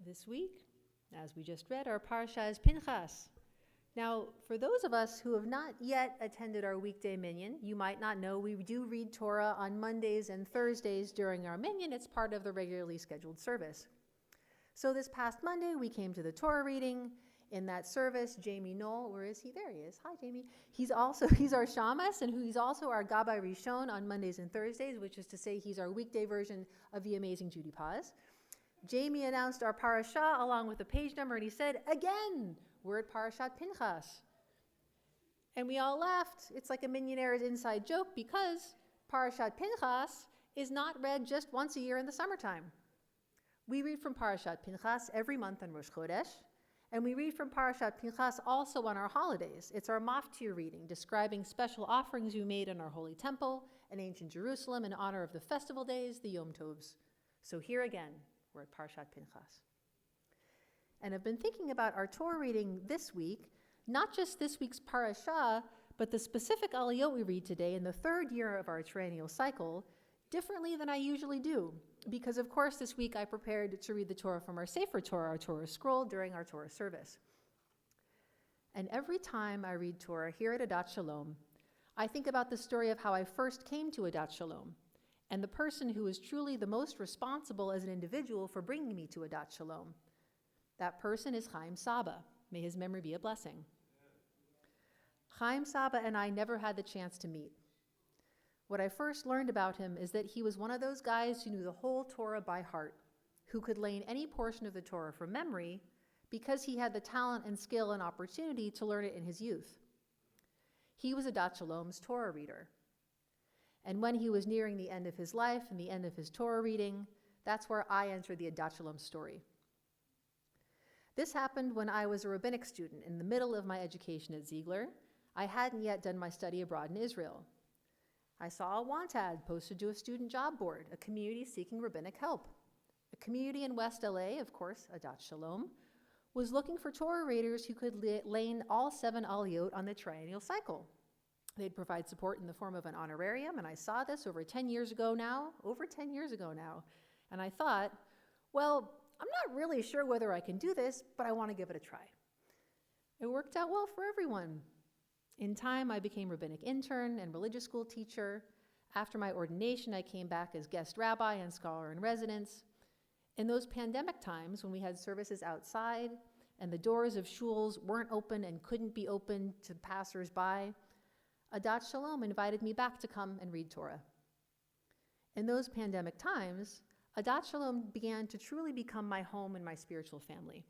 This week, as we just read, our parsha is Pinchas. Now, for those of us who have not yet attended our weekday minyan, you might not know we do read Torah on Mondays and Thursdays during our minyan. It's part of the regularly scheduled service. So this past Monday, we came to the Torah reading. In that service, Jamie Knoll, where is he? There he is. Hi, Jamie. He's our Shamas, and he's also our Gabbai Rishon on Mondays and Thursdays, which is to say he's our weekday version of the Amazing Judy Paz. Jamie announced our parasha along with the page number, and he said, again, we're at Parashat Pinchas. And we all laughed. It's like a Mignonaire's inside joke because Parashat Pinchas is not read just once a year in the summertime. We read from Parashat Pinchas every month on Rosh Chodesh, and we read from Parashat Pinchas also on our holidays. It's our maftir reading, describing special offerings we made in our holy temple in ancient Jerusalem in honor of the festival days, the Yom Tovs. So here again, we're at Parashat Pinchas. And I've been thinking about our Torah reading this week, not just this week's parasha, but the specific aliyot we read today in the third year of our triennial cycle, differently than I usually do. Because, of course, this week I prepared to read the Torah from our Sefer Torah, our Torah scroll, during our Torah service. And every time I read Torah here at Adat Shalom, I think about the story of how I first came to Adat Shalom, and the person who was truly the most responsible as an individual for bringing me to Adat Shalom. That person is Chaim Sabbah. May his memory be a blessing. Chaim Sabbah and I never had the chance to meet. What I first learned about him is that he was one of those guys who knew the whole Torah by heart, who could learn any portion of the Torah from memory because he had the talent and skill and opportunity to learn it in his youth. He was Adat Shalom's Torah reader. And when he was nearing the end of his life and the end of his Torah reading, that's where I entered the Adat Shalom story. This happened when I was a rabbinic student in the middle of my education at Ziegler. I hadn't yet done my study abroad in Israel. I saw a want ad posted to a student job board, a community seeking rabbinic help. A community in West LA, of course, Adat Shalom, was looking for Torah readers who could lane all 7 aliyot on the triennial cycle. They'd provide support in the form of an honorarium, and I saw this over 10 years ago now. And I thought, well, I'm not really sure whether I can do this, but I want to give it a try. It worked out well for everyone. In time, I became rabbinic intern and religious school teacher. After my ordination, I came back as guest rabbi and scholar in residence. In those pandemic times, when we had services outside and the doors of shuls weren't open and couldn't be opened to passers-by, Adat Shalom invited me back to come and read Torah. In those pandemic times, Adat Shalom began to truly become my home and my spiritual family.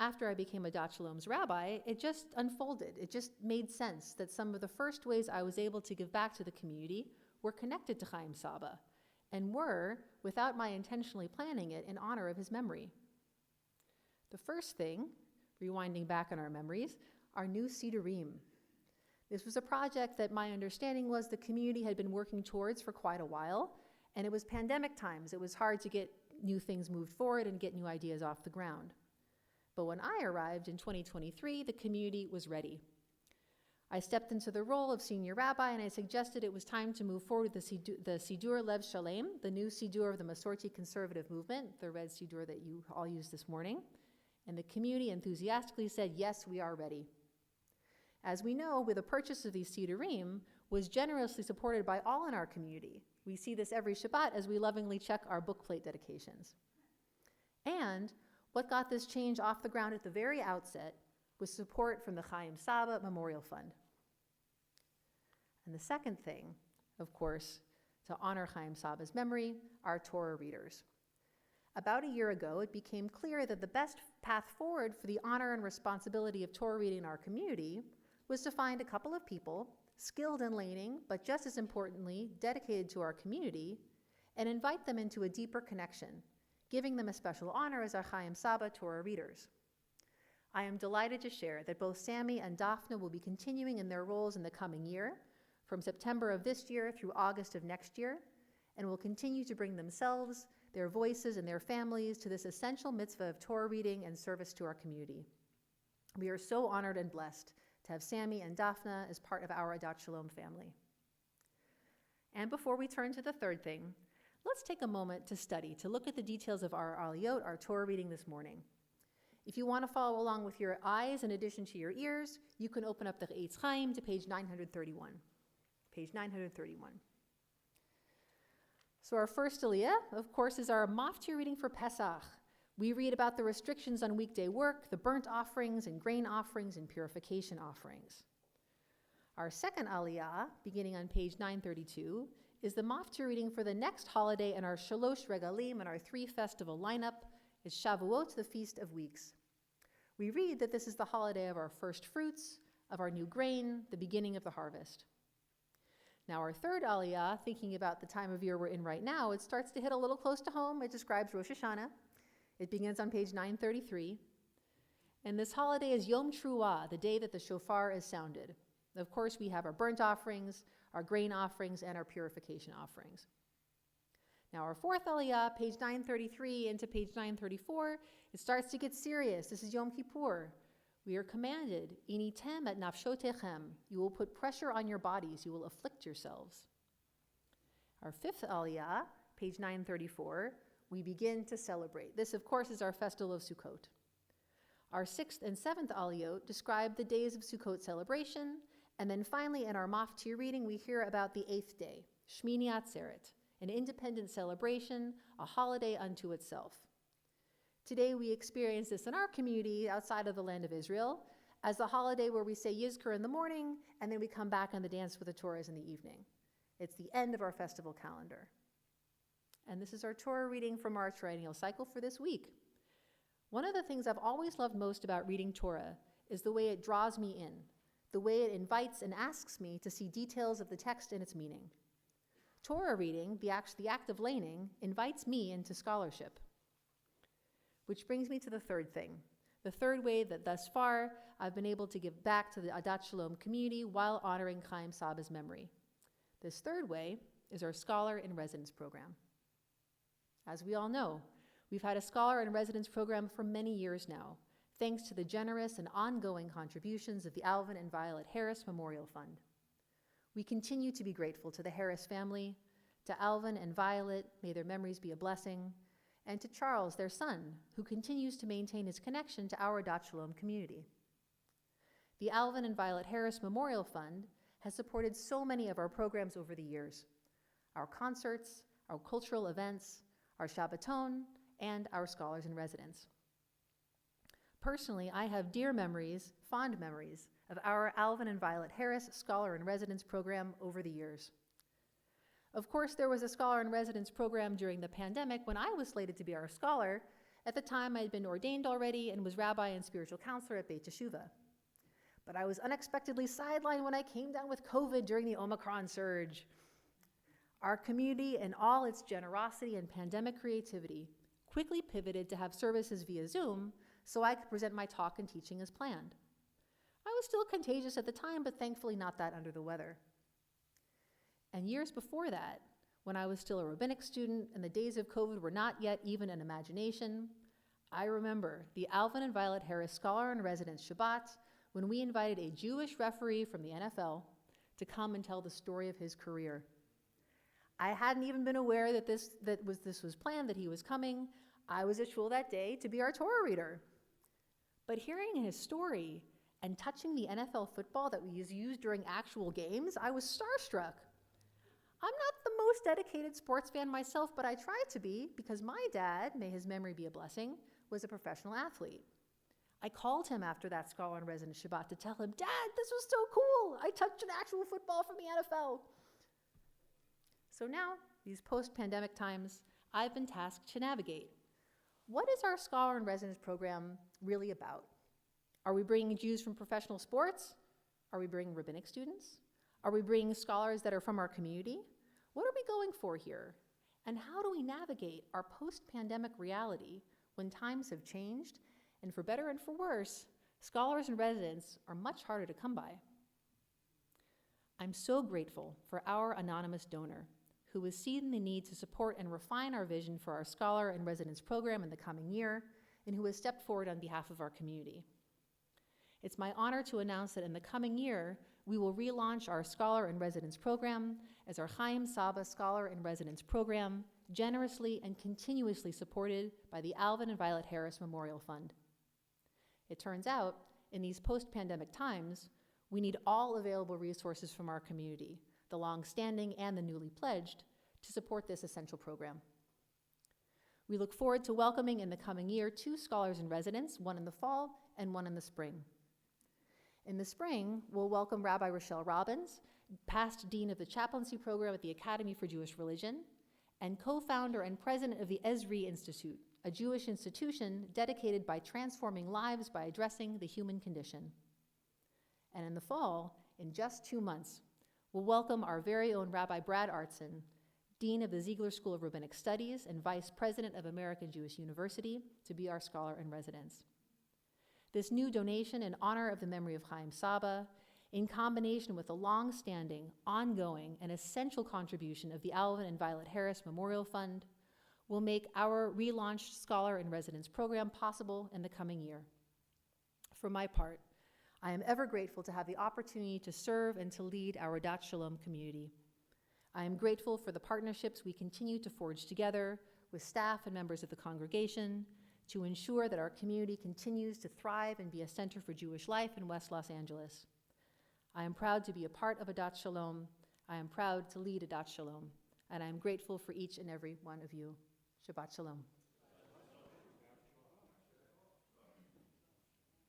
After I became Adat Shalom's rabbi, it just unfolded. It just made sense that some of the first ways I was able to give back to the community were connected to Chaim Sabbah and were, without my intentionally planning it, in honor of his memory. The first thing, rewinding back on our memories, are new Sidurim. This was a project that my understanding was the community had been working towards for quite a while, and it was pandemic times. It was hard to get new things moved forward and get new ideas off the ground. But when I arrived in 2023, the community was ready. I stepped into the role of senior rabbi, and I suggested it was time to move forward with the Sidur Lev Shalem, the new Sidur of the Masorti conservative movement, the red Sidur that you all used this morning. And the community enthusiastically said, yes, we are ready. As we know, with the purchase of these Sidurim was generously supported by all in our community. We see this every Shabbat as we lovingly check our bookplate dedications. And what got this change off the ground at the very outset was support from the Chaim Sabbah Memorial Fund. And the second thing, of course, to honor Chaim Sabbah's memory, are Torah readers. About a year ago, it became clear that the best path forward for the honor and responsibility of Torah reading in our community was to find a couple of people skilled in laning, but just as importantly, dedicated to our community, and invite them into a deeper connection, giving them a special honor as our Chaim Sabbah Torah readers. I am delighted to share that both Sammy and Daphne will be continuing in their roles in the coming year, from September of this year through August of next year, and will continue to bring themselves, their voices, and their families to this essential mitzvah of Torah reading and service to our community. We are so honored and blessed to have Sammy and Daphne as part of our Adat Shalom family. And before we turn to the third thing, Let's take a moment to study, to look at the details of our aliyot, our Torah reading this morning. If you want to follow along with your eyes in addition to your ears, you can open up the Chaim to page 931. Page 931. So our first aliyah, of course, is our maftir reading for Pesach. We read about the restrictions on weekday work, the burnt offerings and grain offerings and purification offerings. Our second aliyah, beginning on page 932, is the maftir reading for the next holiday in our Shalosh Regalim and our 3 festival lineup. Is Shavuot, the Feast of Weeks. We read that this is the holiday of our first fruits, of our new grain, the beginning of the harvest. Now our third aliyah, thinking about the time of year we're in right now, it starts to hit a little close to home. It describes Rosh Hashanah. It begins on page 933. And this holiday is Yom Truah, the day that the shofar is sounded. Of course, we have our burnt offerings, our grain offerings, and our purification offerings. Now our fourth aliyah, page 933 into page 934, it starts to get serious. This is Yom Kippur. We are commanded, initem et nafshotechem. You will put pressure on your bodies. You will afflict yourselves. Our fifth aliyah, page 934, we begin to celebrate. This, of course, is our festival of Sukkot. Our sixth and seventh aliyot describe the days of Sukkot celebration. And then finally, in our maftir reading, we hear about the 8th day, Shmini Atzeret, an independent celebration, a holiday unto itself. Today we experience this in our community outside of the land of Israel as the holiday where we say Yizkor in the morning and then we come back on the dance with the Torahs in the evening. It's the end of our festival calendar. And this is our Torah reading from our triennial cycle for this week. One of the things I've always loved most about reading Torah is the way it draws me in, the way it invites and asks me to see details of the text and its meaning. Torah reading, the act of laning, invites me into scholarship. Which brings me to the third thing, the third way that thus far I've been able to give back to the Adat Shalom community while honoring Chaim Sabbah's memory. This third way is our Scholar in Residence program. As we all know, we've had a Scholar in Residence program for many years now, thanks to the generous and ongoing contributions of the Alvin and Violet Harris Memorial Fund. We continue to be grateful to the Harris family, to Alvin and Violet, may their memories be a blessing, and to Charles, their son, who continues to maintain his connection to our Adat Shalom community. The Alvin and Violet Harris Memorial Fund has supported so many of our programs over the years, our concerts, our cultural events, our Shabbaton, and our Scholars in Residence. Personally, I have dear memories, fond memories, of our Alvin and Violet Harris Scholar in Residence program over the years. Of course, there was a Scholar in Residence program during the pandemic when I was slated to be our scholar. At the time, I had been ordained already and was rabbi and spiritual counselor at Beit Teshuvah. But I was unexpectedly sidelined when I came down with COVID during the Omicron surge. Our community, in all its generosity and pandemic creativity, quickly pivoted to have services via Zoom so I could present my talk and teaching as planned. I was still contagious at the time, but thankfully not that under the weather. And years before that, when I was still a rabbinic student and the days of COVID were not yet even an imagination, I remember the Alvin and Violet Harris Scholar in Residence Shabbat when we invited a Jewish referee from the NFL to come and tell the story of his career. I hadn't even been aware that this was planned, that he was coming. I was at shul that day to be our Torah reader. But hearing his story and touching the NFL football that was used during actual games, I was starstruck. I'm not the most dedicated sports fan myself, but I tried to be because my dad, may his memory be a blessing, was a professional athlete. I called him after that Scholar in Residence Shabbat to tell him, "Dad, this was so cool. I touched an actual football from the NFL." So now, these post-pandemic times, I've been tasked to navigate. What is our Scholar in Residence program really about? Are we bringing Jews from professional sports? Are we bringing rabbinic students? Are we bringing scholars that are from our community? What are we going for here? And how do we navigate our post-pandemic reality when times have changed? And for better and for worse, scholars in residence are much harder to come by. I'm so grateful for our anonymous donor who has seen the need to support and refine our vision for our Scholar in Residence program in the coming year and who has stepped forward on behalf of our community. It's my honor to announce that in the coming year, we will relaunch our Scholar in Residence program as our Chaim Sabbah Scholar in Residence program generously and continuously supported by the Alvin and Violet Harris Memorial Fund. It turns out, in these post-pandemic times, we need all available resources from our community, the long-standing and the newly pledged, to support this essential program. We look forward to welcoming in the coming year 2 scholars in residence, one in the fall and one in the spring. In the spring, we'll welcome Rabbi Rochelle Robbins, past dean of the chaplaincy program at the Academy for Jewish Religion, and co-founder and president of the Esri Institute, a Jewish institution dedicated by transforming lives by addressing the human condition. And in the fall, in just 2 months, we'll welcome our very own Rabbi Brad Artson, Dean of the Ziegler School of Rabbinic Studies and Vice President of American Jewish University, to be our scholar in residence. This new donation in honor of the memory of Chaim Sabbah, in combination with the long-standing, ongoing, and essential contribution of the Alvin and Violet Harris Memorial Fund, will make our relaunched Scholar in Residence program possible in the coming year. For my part, I am ever grateful to have the opportunity to serve and to lead our Dat Shalom community. I am grateful for the partnerships we continue to forge together with staff and members of the congregation to ensure that our community continues to thrive and be a center for Jewish life in West Los Angeles. I am proud to be a part of a Dat Shalom. I am proud to lead a Dat Shalom, and I am grateful for each and every one of you. Shabbat Shalom.